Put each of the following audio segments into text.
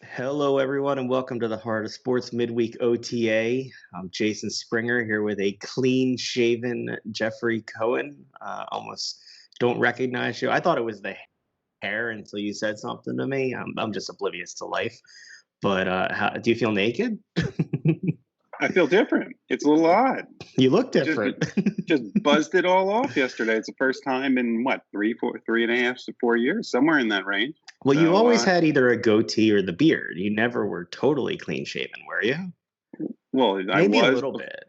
Hello, everyone, and welcome to the Heart of Sports Midweek OTA. I'm Jason Springer here with a clean shaven Jeffrey Cohen. Almost don't recognize you. I thought it was the hair until you said something to me. I'm just oblivious to life. But do you feel naked? I feel different. It's a little odd. You look Just different. just buzzed it all off yesterday. It's the first time in what, 3.5 to 4 years, somewhere in that range. Well, you So, always had either a goatee or the beard. You never were totally clean shaven, were you? well, I Maybe a was. little bit.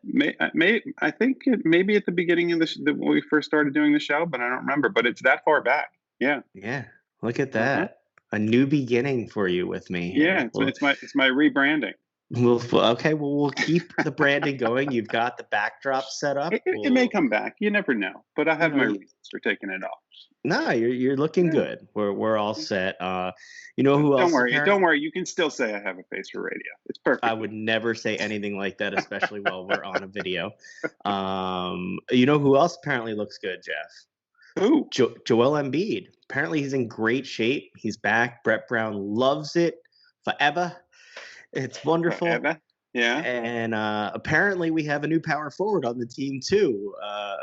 I think maybe at the beginning of when we first started doing the show, but I don't remember. But it's that far back. Yeah. Yeah, look at Uh-huh. that. A new beginning for you with me Yeah. here. It's, Well, it's my rebranding. okay. Well, we'll keep the branding going. You've got the backdrop set up. It may come back. You never know. But I You have know, my you, reasons for taking it off. no, you're looking Yeah. good. We're all set. You know who Don't else? worry. Apparently, Don't worry. You can still say I have a face for radio. It's I perfect. would never say anything like that, especially while we're on a video. You know who else apparently looks good, Jeff? Ooh. Joel Embiid. Apparently, he's in great shape. He's back. Brett Brown loves it forever. It's wonderful. Forever. Yeah. And apparently, we have a new power forward on the team too.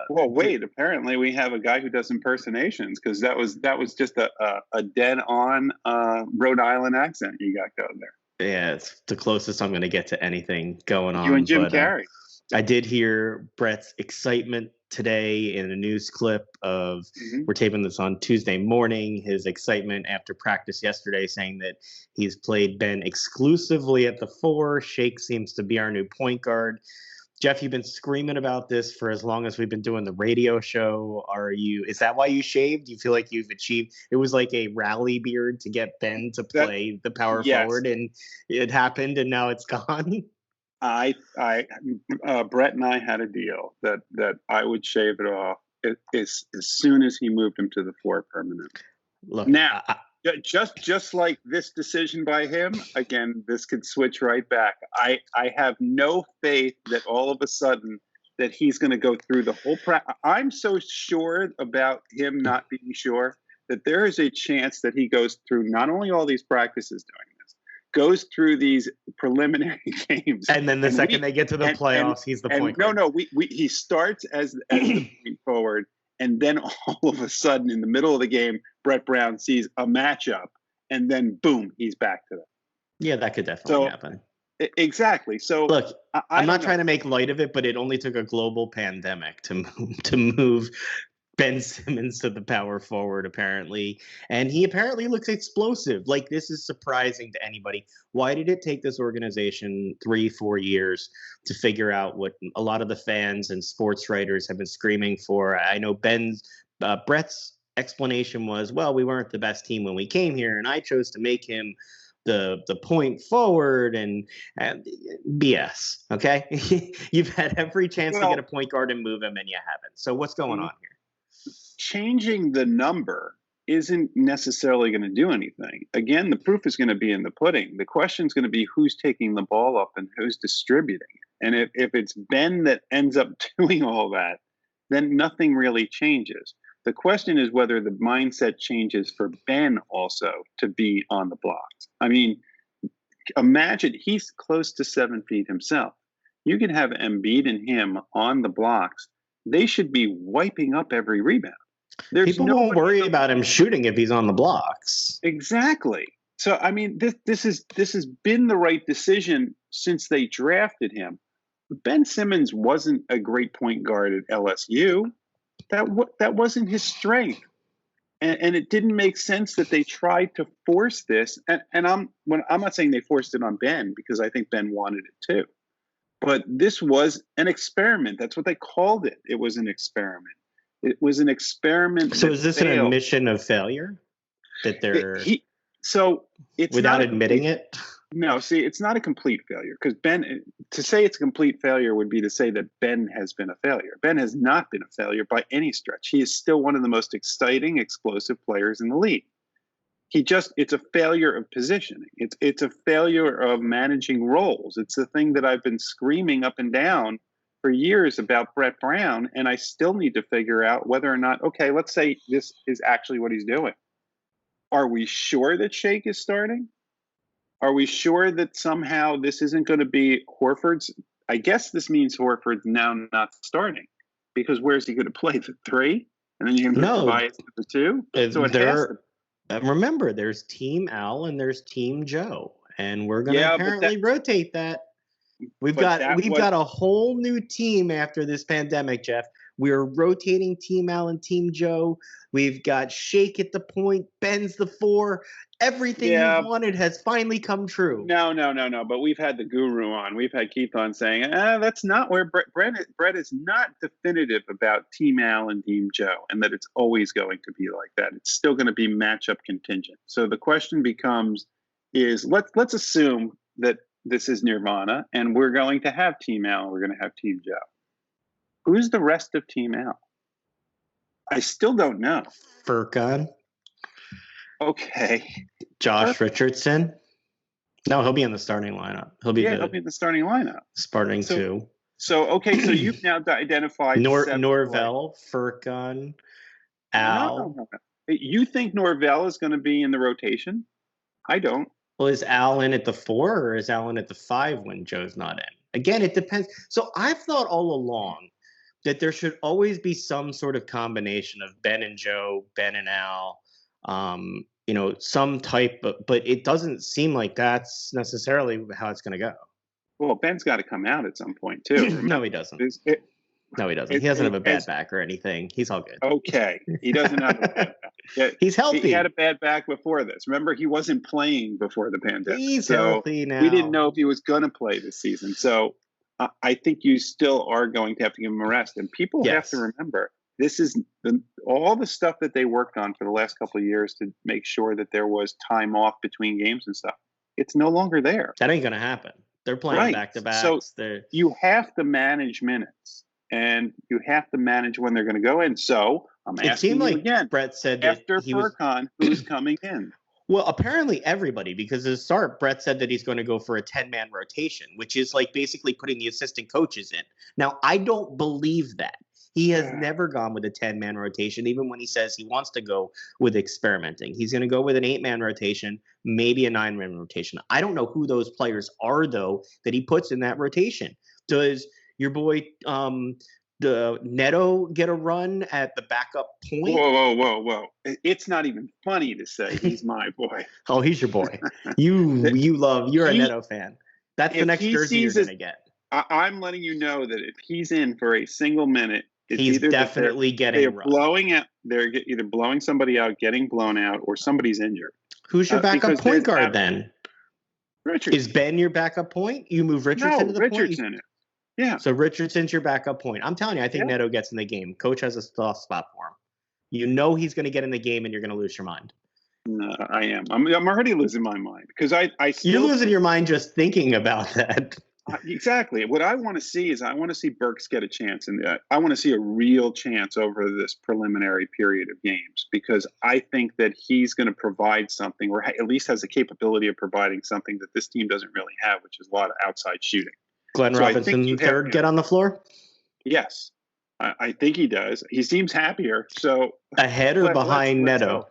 Well, wait. Apparently, we have a guy who does impersonations because that was just a dead on Rhode Island accent you got going there. Yeah, it's the closest I'm going to get to anything going You and on. Jim But Carrey. I did hear Brett's excitement today in a news clip of Hmm. we're taping this on Tuesday morning. His excitement after practice yesterday, saying that he's played Ben exclusively at the four. Shake seems to be our new point guard. Jeff, you've been screaming about this for as long as we've been doing the radio show. Is that why you shaved? Do you feel like you've achieved? It was like a rally beard to get Ben to That play the power yes, forward, and it happened, and now it's gone. I Brett and I had a deal that I would shave it off as soon as he moved him to the floor permanent. Look, Now, just like this decision by him, again, this could switch right back. I have no faith that all of a sudden that he's going to go through the whole I'm so sure about him not being sure that there is a chance that he goes through not only all these practices doing this, goes through these preliminary games, and then the second they get to the playoffs, he's the point guard. no, he starts as the point forward, and then all of a sudden, in the middle of the game, Brett Brown sees a matchup, and then boom, he's back to them. Yeah, that could definitely So happen. exactly. So Look, I'm not don't trying know. to make light of it, but it only took a global pandemic to move Ben Simmons to the power forward, apparently. And he apparently looks explosive. Like, this is surprising to anybody. Why did it take this organization 3-4 years to figure out what a lot of the fans and sports writers have been screaming for? I know Brett's explanation was, well, we weren't the best team when we came here, and I chose to make him the point forward and BS. Okay, you've had every chance to get a Well, point guard and move him, and you haven't. So what's going on here? changing the number isn't necessarily going to do anything. Again, the proof is going to be in the pudding. The question is going to be who's taking the ball up and who's distributing it. And if it's Ben that ends up doing all that, then nothing really changes. The question is whether the mindset changes for Ben also to be on the blocks. I mean, imagine he's close to 7 feet himself. You can have Embiid and him on the blocks. They should be wiping up every rebound. There's People won't nobody worry in the about him shooting if he's on the blocks. exactly. So I mean, this has been the right decision since they drafted him. Ben Simmons wasn't a great point guard at LSU. That wasn't his strength, and it didn't make sense that they tried to force this. And I'm not saying they forced it on Ben because I think Ben wanted it too. But this was an experiment. That's what they called it. It was an experiment. It was an experiment So that is this an failed. admission of failure that they're So it's without not a admitting complete. it? No, see, it's not a complete failure because Ben. To say it's a complete failure would be to say that Ben has been a failure. Ben has not been a failure by any stretch. He is still one of the most exciting, explosive players in the league. It's a failure of positioning. It's a failure of managing roles. It's the thing that I've been screaming up and down for years about Brett Brown, and I still need to figure out whether or not, okay, let's say this is actually what he's doing. Are we sure that Shake is starting? Are we sure that somehow this isn't going to be Horford's? I guess this means Horford's now not starting, because where's he going to play, the 3? And then you're going to move No, Tobias to the 2? So it has to. remember, there's Team Al and there's Team Joe, and we're going to Yeah, apparently rotate that. We've but got a whole new team after this pandemic, Jeff. We're rotating Team Al and Team Joe. We've got Shake at the point, Ben's the 4. Everything you wanted has finally come true. No. But we've had the guru on. We've had Keith on saying, that's not where Brett is not definitive about Team Al and Team Joe, and that it's always going to be like that. It's still going to be matchup contingent. So the question becomes, let's assume that this is Nirvana, and we're going to have Team Al, and we're going to have Team Joe. Who's the rest of Team Al? I still don't know. Furkan. Okay. Josh Richardson. No, he'll be in the starting lineup. He'll be in the starting lineup. Starting 2. So okay, so you've now identified Norvell, Furkan, Al. No. You think Norvell is going to be in the rotation? I don't. Well, is Al in at the 4 or is Al in at the 5 when Joe's not in? Again, it depends. So I've thought all along that there should always be some sort of combination of Ben and Joe, Ben and Al, some type of, but it doesn't seem like that's necessarily how it's going to go. Well, Ben's got to come out at some point too. No, he doesn't. No, he doesn't. He doesn't have a bad back or anything. He's all good. Okay. He doesn't have a bad back. Yeah, he's healthy. He had a bad back before this. Remember, he wasn't playing before the pandemic. He's healthy now. We didn't know if he was going to play this season. So I think you still are going to have to give him a rest. And people have to remember, this is all the stuff that they worked on for the last couple of years to make sure that there was time off between games and stuff. It's no longer there. That ain't going to happen. They're playing back-to-backs. So you have to manage minutes. And you have to manage when they're going to go in. So I'm asking you again. Brett said after Furkan, who's coming in? Well, apparently everybody, because at the start, Brett said that he's going to go for a 10-man rotation, which is like basically putting the assistant coaches in. Now, I don't believe that. He has never gone with a 10-man rotation, even when he says he wants to go with experimenting. He's going to go with an 8-man rotation, maybe a 9-man rotation. I don't know who those players are, though, that he puts in that rotation. Does your boy the Neto get a run at the backup point? Whoa. It's not even funny to say he's my boy. Oh, he's your boy. You're a Neto fan. That's the next jersey you're going to get. I'm letting you know that if he's in for a single minute, he's definitely getting they're blowing out. They're either blowing somebody out, getting blown out, or somebody's injured. Who's your backup point guard then? Richardson. Is Ben your backup point? You move Richardson to the Richardson point? Yeah. So Richardson's your backup point. I'm telling you, I think Neto gets in the game. Coach has a soft spot for him. You know he's going to get in the game, and you're going to lose your mind. No, I am. I'm already losing my mind because you're losing your mind just thinking about that. Exactly. What I want to see is Burks get a chance, and I want to see a real chance over this preliminary period of games because I think that he's going to provide something, or at least has the capability of providing something that this team doesn't really have, which is a lot of outside shooting. Glenn Robinson third get on the floor? Yes. I think he does. He seems happier. So ahead or behind Neto?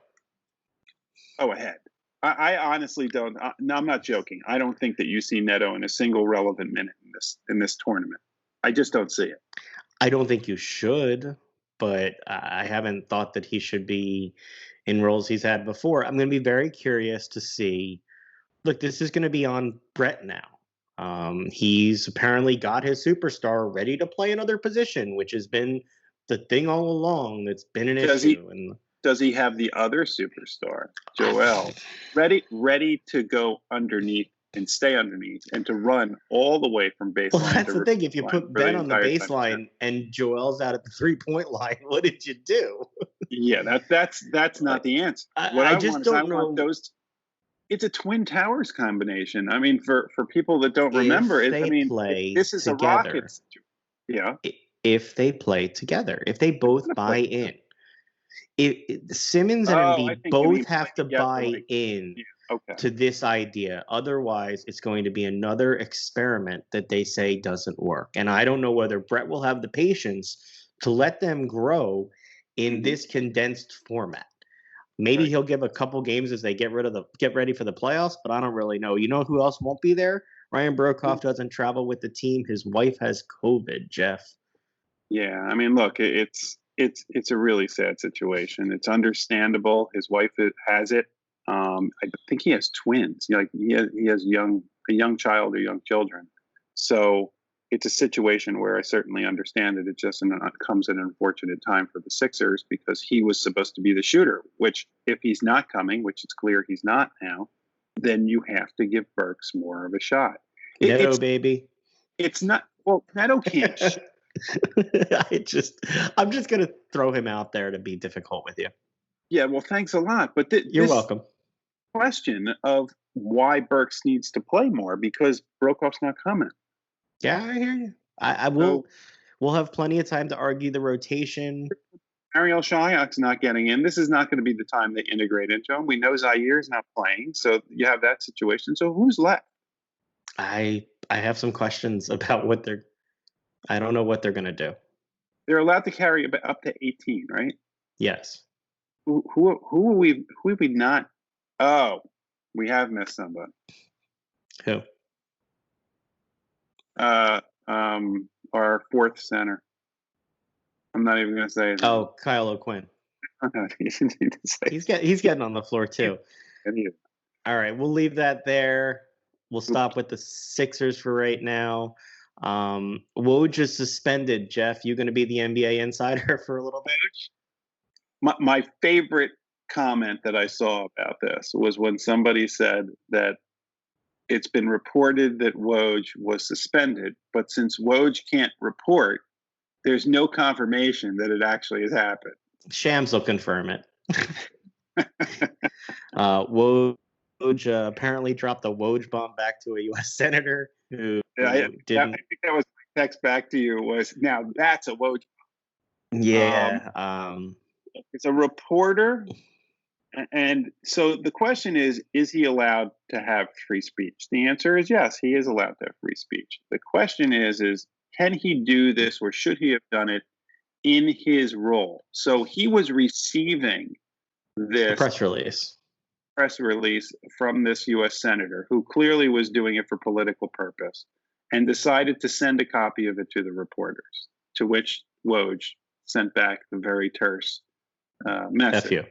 Ahead. I honestly don't. No, I'm not joking. I don't think that you see Neto in a single relevant minute in this tournament. I just don't see it. I don't think you should, but I haven't thought that he should be in roles he's had before. I'm going to be very curious to see. Look, this is going to be on Brett now. He's apparently got his superstar ready to play another position, which has been the thing all along that's been an issue. Does he have the other superstar, Joel, ready to go underneath and stay underneath and to run all the way from baseline? Well, that's the thing. If you put Ben on the baseline and Joel's out at the 3-point line, what did you do? Yeah, that's not the answer. I just don't know. It's a Twin Towers combination. I mean, for people that don't remember it, this is together, a Rockets. Yeah. If they play together, if they both buy in. Simmons and Embiid both have to buy in to this idea. Otherwise, it's going to be another experiment that they say doesn't work. And I don't know whether Brett will have the patience to let them grow in this condensed format. Maybe he'll give a couple games as they get ready for the playoffs, but I don't really know. You know who else won't be there? Ryan Brokoff doesn't travel with the team. His wife has COVID, Jeff. Yeah, I mean, look, it's a really sad situation. It's understandable. His wife has it. I think he has twins. Like he has a young child or young children. So it's a situation where I certainly understand it. It just comes at an unfortunate time for the Sixers because he was supposed to be the shooter. Which, if he's not coming, which it's clear he's not now, then you have to give Burks more of a shot. Neto, baby. It's not. Well, Neto can't. I'm just gonna throw him out there to be difficult with you. Yeah, well, thanks a lot. But you're welcome. Question of why Burks needs to play more because Brokoff's not coming. Yeah, I hear you. I will. We'll have plenty of time to argue the rotation. Ariel Shayok's not getting in. This is not going to be the time they integrate into him. We know Zaire's not playing, so you have that situation. So who's left? I have some questions about what they're. I don't know what they're going to do. They're allowed to carry up to 18, right? Yes. Who are we not? Oh, we have missed somebody. Who? Our fourth center. I'm not even going to say it. Oh, Kyle O'Quinn. He's getting on the floor too. All right, we'll leave that there. We'll stop with the Sixers for right now. Woj is suspended. Jeff, you going to be the NBA insider for a little bit? My favorite comment that I saw about this was when somebody said that it's been reported that Woj was suspended, but since Woj can't report, there's no confirmation that it actually has happened. Shams will confirm it. Woj apparently dropped a Woj bomb back to a U.S. senator who didn't. I think that was my text back to you was, now that's a Woj bomb. Yeah. It's a reporter. And so the question is he allowed to have free speech? The answer is yes, he is allowed to have free speech. The question is can he do this or should he have done it in his role? So he was receiving this press release from this U.S. senator who clearly was doing it for political purpose and decided to send a copy of it to the reporters, to which Woj sent back the very terse message.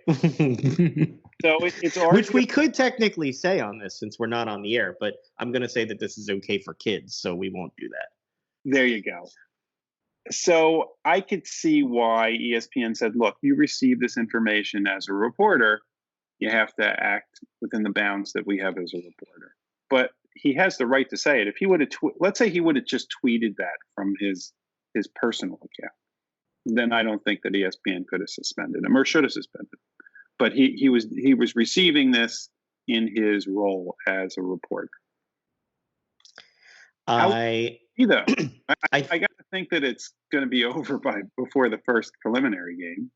So it's which we could technically say on this since we're not on the air, but I'm going to say that this is okay for kids, so we won't do that. There you go. So I could see why ESPN said, look, you receive this information as a reporter, you have to act within the bounds that we have as a reporter. But he has the right to say it. If he would have, let's say he would have just tweeted that from his personal account, then I don't think that ESPN could have suspended him or should have suspended him. But he was receiving this in his role as a reporter. I got to think that it's going to be over before the first preliminary game.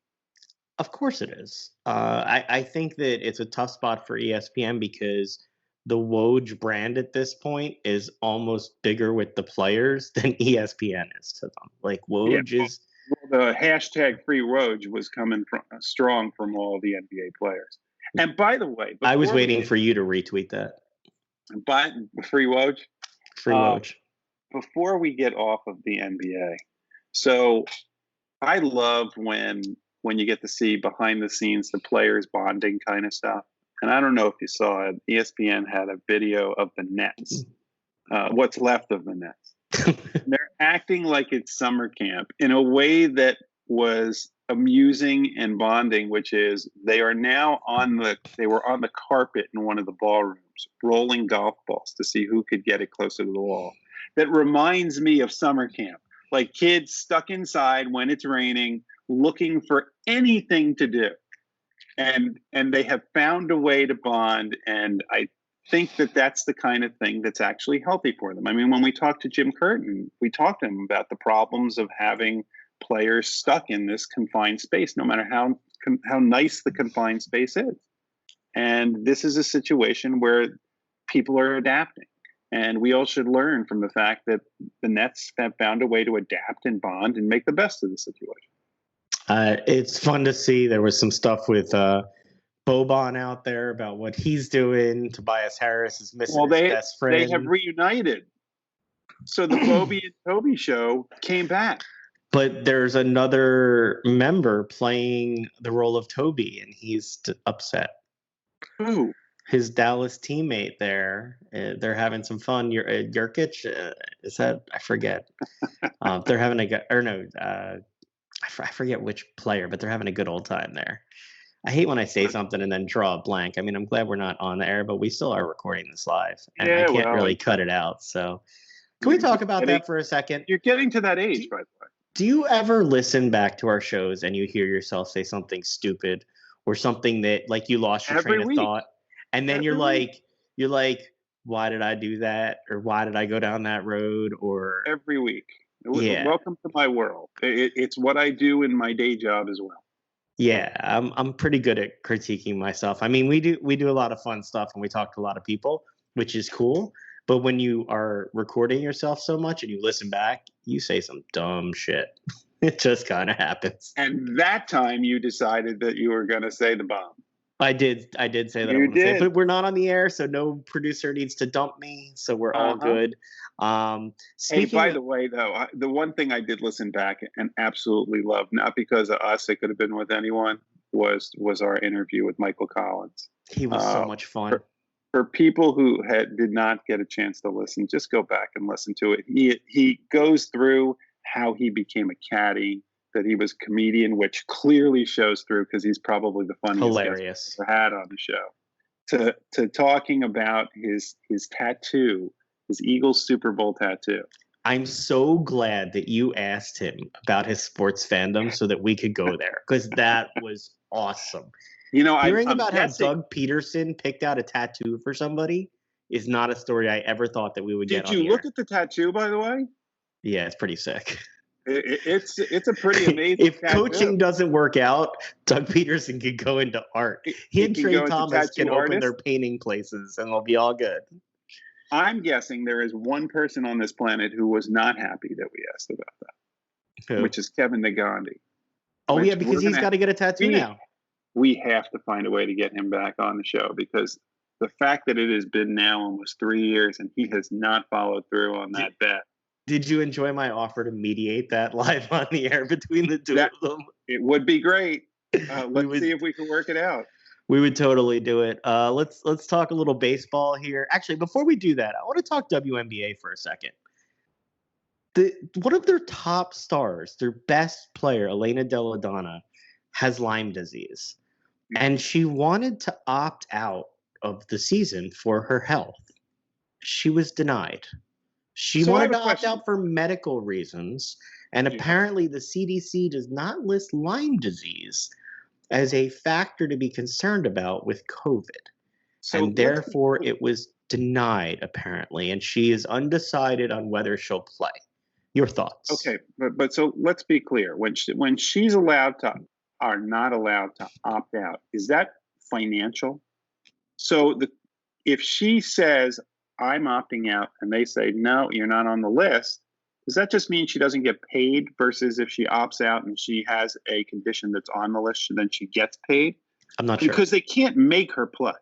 Of course it is. I think that it's a tough spot for ESPN because the Woj brand at this point is almost bigger with the players than ESPN is to them. Like Woj is. Well, the hashtag free Woj was coming strong from all the NBA players. And by the way, I was waiting for you to retweet that. But free Woj? Free Woj. Before we get off of the NBA, so I love when you get to see behind the scenes the players bonding kind of stuff. And I don't know if you saw it. ESPN had a video of the Nets, what's left of the Nets. They're acting like it's summer camp in a way that was amusing and bonding, which is they were on the carpet in one of the ballrooms rolling golf balls to see who could get it closer to the wall. That reminds me of summer camp, like kids stuck inside when it's raining, looking for anything to do. And they have found a way to bond. And I think that that's the kind of thing that's actually healthy for them. I mean, when we talked to Jim Curtin, we talked to him about the problems of having players stuck in this confined space, no matter how nice the confined space is. And this is a situation where people are adapting. And we all should learn from the fact that the Nets have found a way to adapt and bond and make the best of the situation. It's fun to see. There was some stuff with Boban out there about what he's doing. Tobias Harris is missing Well, his best they have friend. reunited. So the Bobby and Toby show came back. But there's another member playing the role of Toby, and he's upset. Who? His Dallas teammate there. They're having some fun. Jurkic, is that? I forget. They're having I forget which player, but they're having a good old time there. I hate when I say something and then draw a blank. I mean, I'm glad we're not on the air, but we still are recording this live, and I can't really cut it out. So, can we talk about that for a second? You're getting to that age, by the way. Do you ever listen back to our shows and you hear yourself say something stupid or something that like you lost your train of thought, and then you're like, why did I do that, or why did I go down that road? Or every week. Yeah. Welcome to my world. It's what I do in my day job as well. Yeah, I'm pretty good at critiquing myself. I mean, we do a lot of fun stuff and we talk to a lot of people, which is cool. But when you are recording yourself so much and you listen back, you say some dumb shit. It just kind of happens. And that time you decided that you were going to say the bomb. I did say that. I say, but we're not on the air, so no producer needs to dump me. So we're all good. Hey, by the way, though, the one thing I did listen back and absolutely love, not because of us, it could have been with anyone, was our interview with Michael Collins. He was so much fun. For people who did not get a chance to listen, just go back and listen to it. He goes through how he became a caddy, that he was a comedian, which clearly shows through because he's probably the funniest guest we've ever had on the show. To talking about his tattoo, his Eagles Super Bowl tattoo. I'm so glad that you asked him about his sports fandom so that we could go there, because that was awesome. You know, hearing about how Doug Peterson picked out a tattoo for somebody is not a story I ever thought that we would get on here. Did you look at the tattoo, by the way? Yeah, it's pretty sick. It's a pretty amazing If tattoo. Coaching doesn't work out, Doug Peterson can go into art. He and Trey Thomas can open their painting places and they'll be all good. I'm guessing there is one person on this planet who was not happy that we asked about that, which is Kevin Nagandi. Oh, yeah, because he's got to get a tattoo now. We have to find a way to get him back on the show, because the fact that it has been now almost 3 years and he has not followed through on that bet. Did you enjoy my offer to mediate that live on the air between the two of them? It would be great. Let's see if we can work it out. We would totally do it. Let's talk a little baseball here. Actually, before we do that, I want to talk WNBA for a second. One of their top stars, their best player, Elena Della Donna, has Lyme disease. And she wanted to opt out of the season for her health. She was denied. She wanted to opt out for medical reasons. And apparently the CDC does not list Lyme disease as a factor to be concerned about with COVID. And therefore it was denied, apparently. And she is undecided on whether she'll play. Your thoughts? Okay, but so let's be clear. When she's allowed to are not allowed to opt out, is that financial? So if she says, I'm opting out, and they say, no, you're not on the list, does that just mean she doesn't get paid, versus if she opts out and she has a condition that's on the list, then she gets paid? I'm not sure. Because they can't make her play.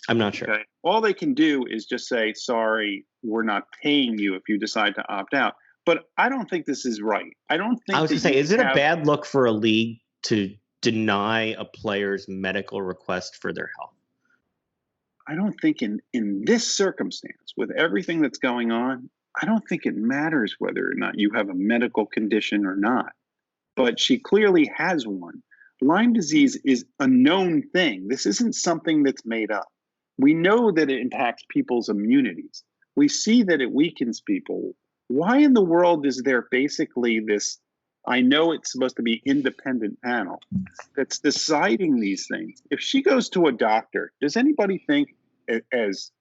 I'm not sure. Okay? All they can do is just say, sorry, we're not paying you if you decide to opt out. But I don't think this is right. I was going to say, is it a bad look for a league to deny a player's medical request for their health? I don't think in this circumstance, with everything that's going on, I don't think it matters whether or not you have a medical condition or not. But she clearly has one. Lyme disease is a known thing. This isn't something that's made up. We know that it impacts people's immunities. We see that it weakens people. Why in the world is there basically this, I know it's supposed to be independent panel that's deciding these things? If she goes to a doctor, does anybody think, as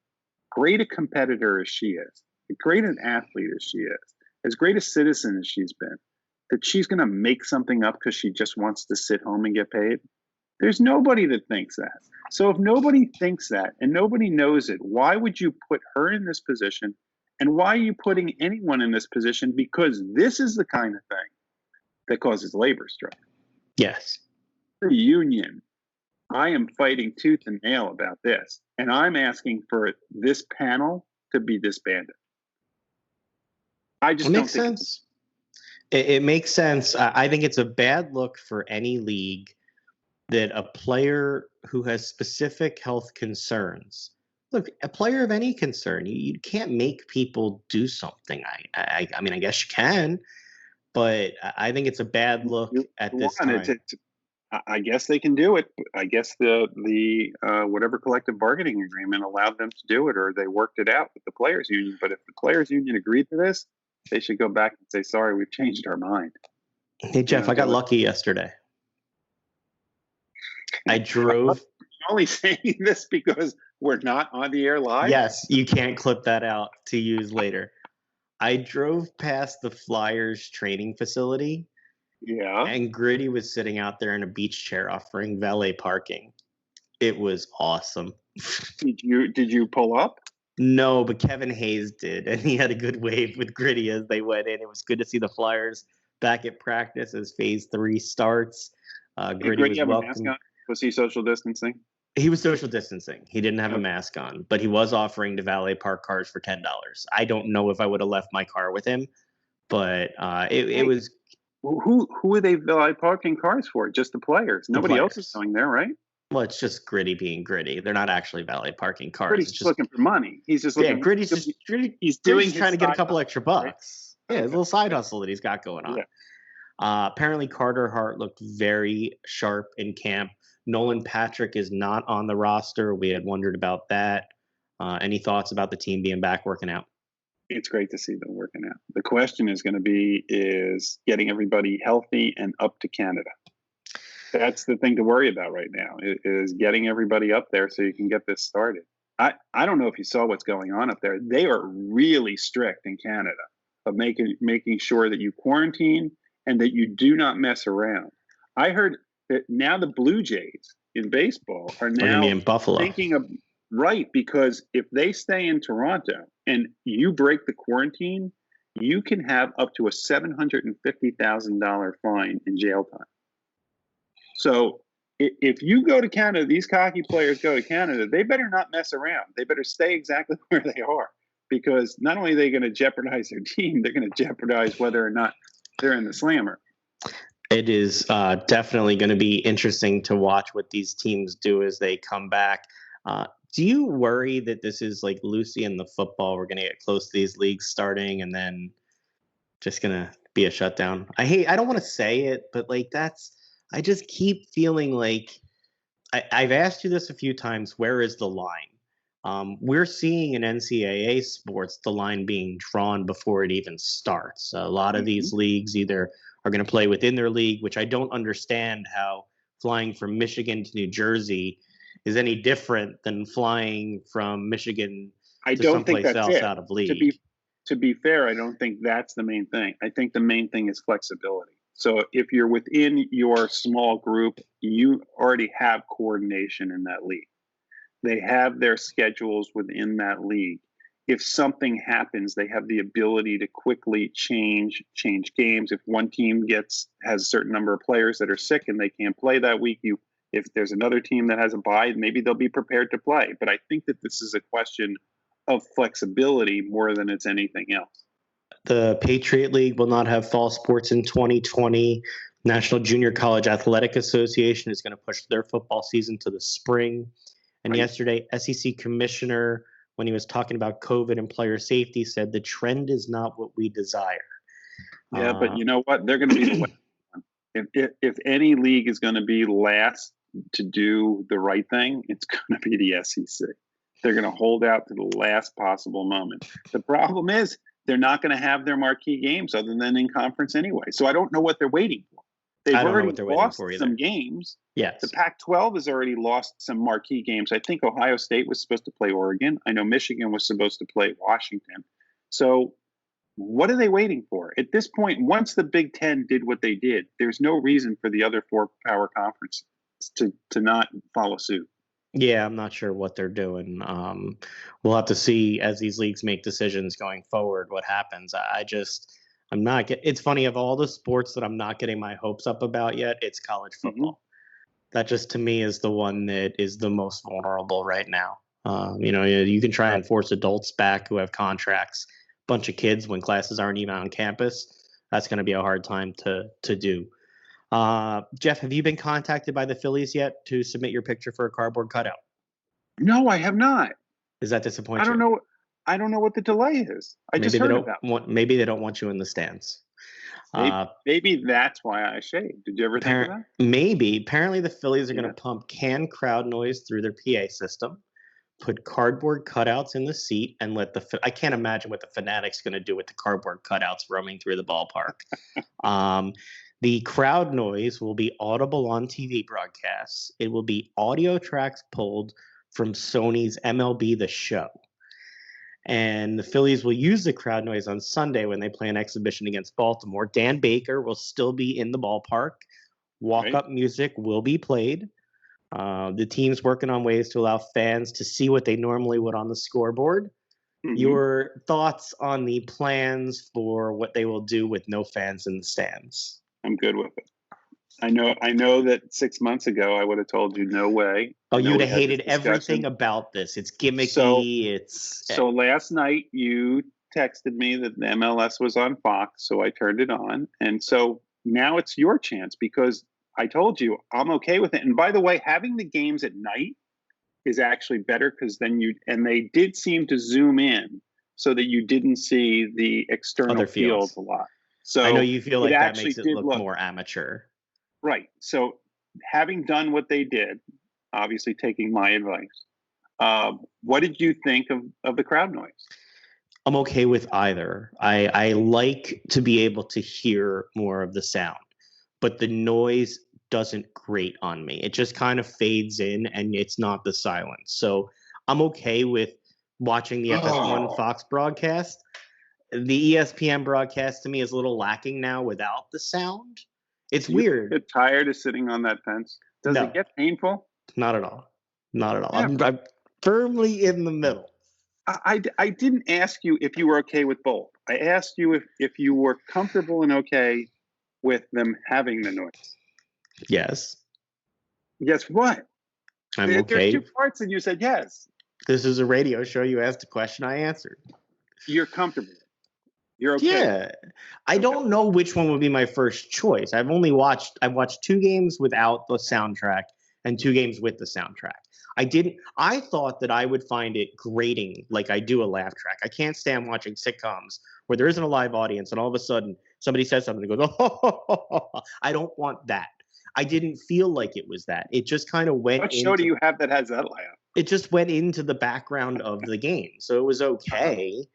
great a competitor as she is, as great an athlete as she is, as great a citizen as she's been, that she's going to make something up because she just wants to sit home and get paid? There's nobody that thinks that. So if nobody thinks that and nobody knows it, why would you put her in this position? And why are you putting anyone in this position? Because this is the kind of thing that causes labor strike. Yes. The union I am fighting tooth and nail about this, and I'm asking for this panel to be disbanded. I It just don't makes think sense. It makes sense. I think it's a bad look for any league that a player who has specific health concerns. Look, a player of any concern, you can't make people do something. I mean, I guess you can, but I think it's a bad look you at this want it time. I guess they can do it. I guess the whatever collective bargaining agreement allowed them to do it, or they worked it out with the players union. But if the players union agreed to this, they should go back and say, "Sorry, we've changed our mind." Hey, You Jeff, know, I got do it. lucky yesterday. I I'm drove. only saying this because we're not on the air live. Yes, you can't clip that out to use later. I drove past the Flyers training facility, Yeah. and Gritty was sitting out there in a beach chair offering valet parking. It was awesome. Did you pull up? No, but Kevin Hayes did, and he had a good wave with Gritty as they went in. It was good to see the Flyers back at practice as Phase 3 starts. Did Gritty Gritty was have a mask welcome. on? Was he social distancing? He was social distancing. He didn't have a Okay. mask on, but he was offering to valet park cars for $10. I don't know if I would have left my car with him, but it Hey, was who are they parking cars for? Just the players. the Nobody else is players. going there, right? Well, it's just Gritty being Gritty. They're not actually valet parking cars. Gritty's It's just just looking for money. He's just yeah, looking. He's doing Gritty's trying his to get a side couple hustle, extra right? bucks. Yeah, his Okay. little side hustle that he's got going on. Yeah. Apparently, Carter Hart looked very sharp in camp. Nolan Patrick is not on the roster. We had wondered about that. Any thoughts about the team being back working out? It's great to see them working out. The question is going to be is getting everybody healthy and up to Canada. That's the thing to worry about right now is getting everybody up there so you can get this started. I don't know if you saw what's going on up there. They are really strict in Canada of making sure that you quarantine and that you do not mess around. I heard that now the Blue Jays in baseball are We're gonna be now in Buffalo. thinking of right, because if they stay in Toronto and you break the quarantine, you can have up to a $750,000 fine and jail time. So if you go to Canada, these cocky players go to Canada, they better not mess around. They better stay exactly where they are, because not only are they going to jeopardize their team, they're going to jeopardize whether or not they're in the slammer. It is definitely going to be interesting to watch what these teams do as they come back. Do you worry that this is like Lucy in the football? We're going to get close to these leagues starting and then just going to be a shutdown. I don't want to say it, but like I just keep feeling like I've asked you this a few times. Where is the line? We're seeing in NCAA sports the line being drawn before it even starts. A lot of these leagues either are going to play within their league, which I don't understand how flying from Michigan to New Jersey is any different than flying from Michigan I to don't think someplace that's else it. out of To league. be fair, I don't think that's the main thing. I think the main thing is flexibility. So if you're within your small group, you already have coordination in that league. They have their schedules within that league. If something happens, they have the ability to quickly change games. If one team has a certain number of players that are sick and they can't play that week, if there's another team that has a bye, maybe they'll be prepared to play. But I think that this is a question of flexibility more than it's anything else. The Patriot League will not have fall sports in 2020. National Junior College Athletic Association is going to push their football season to the spring. And Right. yesterday, SEC Commissioner, when he was talking about COVID and player safety, said the trend is not what we desire. Yeah, but you know what? They're going to be the last one. If any league is going to be last to do the right thing, it's going to be the SEC. They're going to hold out to the last possible moment. The problem is they're not going to have their marquee games other than in conference anyway. So I don't know what they're waiting for. They've I don't know already what they're waiting lost for either. some games. Yes. The Pac-12 has already lost some marquee games. I think Ohio State was supposed to play Oregon. I know Michigan was supposed to play Washington. So what are they waiting for? At this point, once the Big Ten did what they did, there's no reason for the other four power conferences to not follow suit. Yeah, I'm not sure what they're doing. We'll have to see as these leagues make decisions going forward what happens. I'm not it's funny, of all the sports that I'm not getting my hopes up about yet, it's college football. That just to me is the one that is the most vulnerable right now. You can try and force adults back who have contracts, bunch of kids when classes aren't even on campus. That's going to be a hard time to do. Jeff, have you been contacted by the Phillies yet to submit your picture for a cardboard cutout? No, I have not. Does that disappoint I don't you? know. I don't know what the delay is. I just heard about it. Maybe they don't want you in the stands. Maybe that's why I shaved. Did you ever think of that? Maybe. Apparently, the Phillies are going to pump canned crowd noise through their PA system, put cardboard cutouts in the seat, and I can't imagine what the Fanatics going to do with the cardboard cutouts roaming through the ballpark. The crowd noise will be audible on TV broadcasts. It will be audio tracks pulled from Sony's MLB The Show. And the Phillies will use the crowd noise on Sunday when they play an exhibition against Baltimore. Dan Baker will still be in the ballpark. Walk-up music will be played. The team's working on ways to allow fans to see what they normally would on the scoreboard. Mm-hmm. Your thoughts on the plans for what they will do with no fans in the stands? I'm good with it. I know that 6 months ago I would have told you no way. Oh, you'd have hated everything about this. It's gimmicky. So last night you texted me that the MLS was on Fox, so I turned it on. And so now it's your chance because I told you I'm okay with it. And by the way, having the games at night is actually better because then they did seem to zoom in so that you didn't see the external fields a lot. So I know you feel like that makes it look more amateur. Right. So having done what they did, obviously taking my advice, what did you think of the crowd noise? I'm okay with either. I like to be able to hear more of the sound, but the noise doesn't grate on me. It just kind of fades in and it's not the silence. So I'm okay with watching the FS1 Fox broadcast. The ESPN broadcast to me is a little lacking now without the sound. It's weird. Get tired of sitting on that fence? Does it get painful? Not at all. Not at all. Yeah. I'm firmly in the middle. I didn't ask you if you were okay with both. I asked you if you were comfortable and okay with them having the noise. Yes. Guess what? I'm okay. There's two parts, and you said yes. This is a radio show. You asked a question. I answered. You're comfortable. You're okay. Yeah. I don't know which one would be my first choice. I've watched 2 games without the soundtrack and 2 games with the soundtrack. I thought that I would find it grating like I do a laugh track. I can't stand watching sitcoms where there isn't a live audience and all of a sudden somebody says something and goes, oh, I don't want that. I didn't feel like it was that. It just kind of went What show do you have that has that laugh? It just went into the background of the game. So it was okay.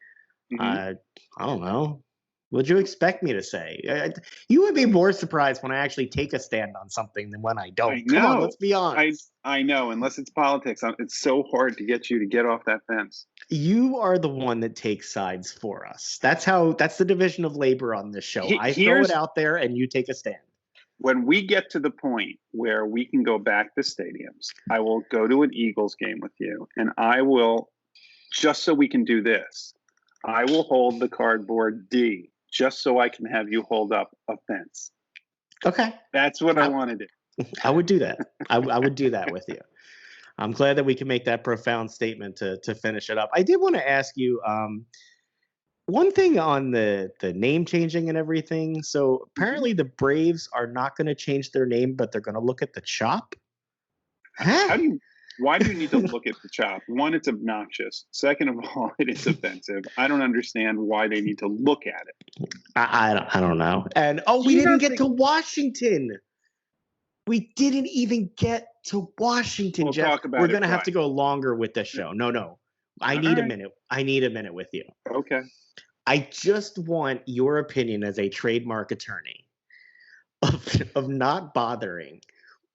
Mm-hmm. I don't know. What'd you expect me to say? You would be more surprised when I actually take a stand on something than when I don't. Come on, let's be honest. I know. Unless it's politics, it's so hard to get you to get off that fence. You are the one that takes sides for us. That's the division of labor on this show. I throw it out there and you take a stand. When we get to the point where we can go back to stadiums, I will go to an Eagles game with you, and I will, just so we can do this, I will hold the cardboard D just so I can have you hold up a fence. Okay. That's what I want to do. I would do that. I would do that with you. I'm glad that we can make that profound statement to finish it up. I did want to ask you one thing on the name changing and everything. So apparently the Braves are not going to change their name, but they're going to look at the chop. Huh? Why do you need to look at the chop? One, it's obnoxious. Second of all, it is offensive. I don't understand why they need to look at it. I don't know. And we didn't get to Washington. We didn't even get to Washington, we'll Jeff. Talk about We're going to have to go longer with this show. No. I need a minute. I need a minute with you. Okay. I just want your opinion as a trademark attorney of not bothering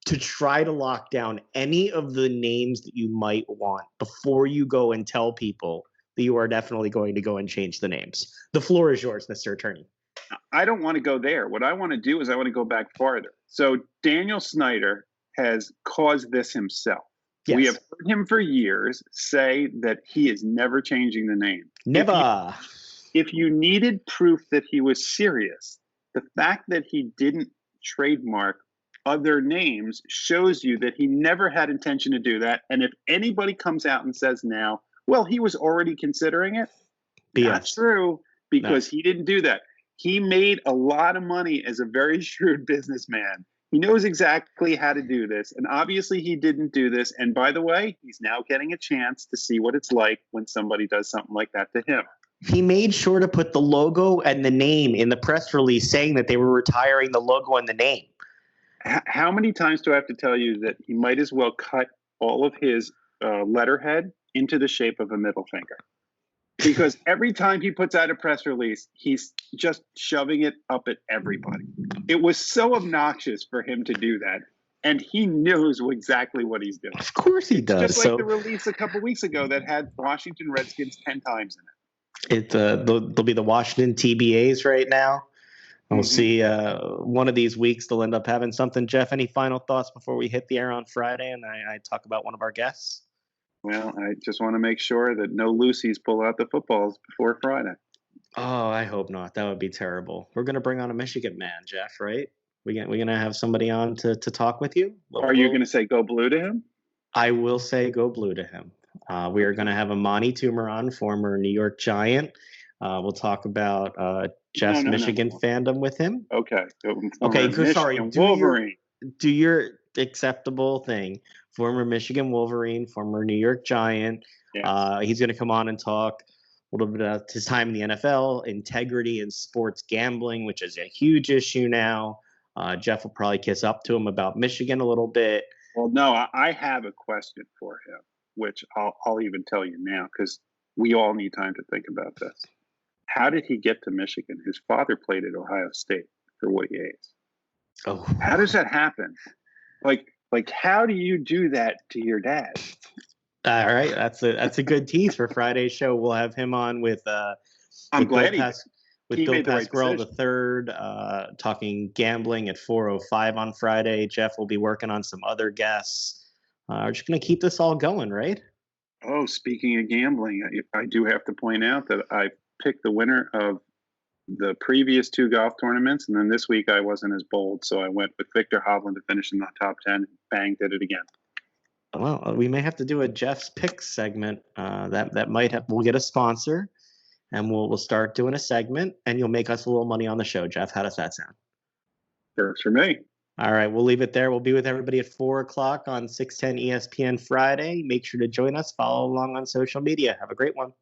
to try to lock down any of the names that you might want before you go and tell people that you are definitely going to go and change the names. The floor is yours, Mr. Attorney. I don't want to go there. What I want to do is I want to go back farther. So Daniel Snyder has caused this himself. Yes. We have heard him for years say that he is never changing the name. Never. If you needed proof that he was serious, the fact that he didn't trademark other names shows you that he never had intention to do that. And if anybody comes out and says now, well, he was already considering it, not BS. true, No. because he didn't do that. He made a lot of money as a very shrewd businessman. He knows exactly how to do this. And obviously he didn't do this. And by the way, he's now getting a chance to see what it's like when somebody does something like that to him. He made sure to put the logo and the name in the press release saying that they were retiring the logo and the name. How many times do I have to tell you that he might as well cut all of his letterhead into the shape of a middle finger? Because every time he puts out a press release, he's just shoving it up at everybody. It was so obnoxious for him to do that. And he knows exactly what he's doing. Of course he does. Just like the release a couple weeks ago that had Washington Redskins 10 times in it. They'll be the Washington TBAs right now. We'll see. One of these weeks they'll end up having something. Jeff, any final thoughts before we hit the air on Friday and I talk about one of our guests? Well, I just want to make sure that no Lucy's pull out the footballs before Friday. Oh, I hope not. That would be terrible. We're going to bring on a Michigan man, Jeff, right? We're going to have somebody on to talk with you. Are you going to say go blue to him? I will say go blue to him. We are going to have Amani Toomer on, former New York Giant. We'll talk about Jeff's Michigan fandom with him. Okay. Okay, sorry. Wolverine. Do your acceptable thing. Former Michigan Wolverine, former New York Giant. Yeah. He's going to come on and talk a little bit about his time in the NFL, integrity in sports gambling, which is a huge issue now. Jeff will probably kiss up to him about Michigan a little bit. Well, no, I have a question for him, which I'll even tell you now because we all need time to think about this. How did he get to Michigan? His father played at Ohio State for Woody Hayes. Oh, how does that happen? Like, how do you do that to your dad? All right, that's a good tease for Friday's show. We'll have him on with I'm glad with Bill Pasquarello III, talking gambling at 4:05 on Friday. Jeff will be working on some other guests. We're just going to keep this all going, right? Oh, speaking of gambling, I do have to point out that I picked the winner of the previous 2 golf tournaments, and then this week I wasn't as bold, so I went with Victor Hovland to finish in the top 10, and bang, did it again. Well, we may have to do a Jeff's Picks segment. That might have. We'll get a sponsor, and we'll start doing a segment, and you'll make us a little money on the show, Jeff. How does that sound? Works for me. All right, we'll leave it there. We'll be with everybody at 4:00 on 610 ESPN Friday. Make sure to join us. Follow along on social media. Have a great one.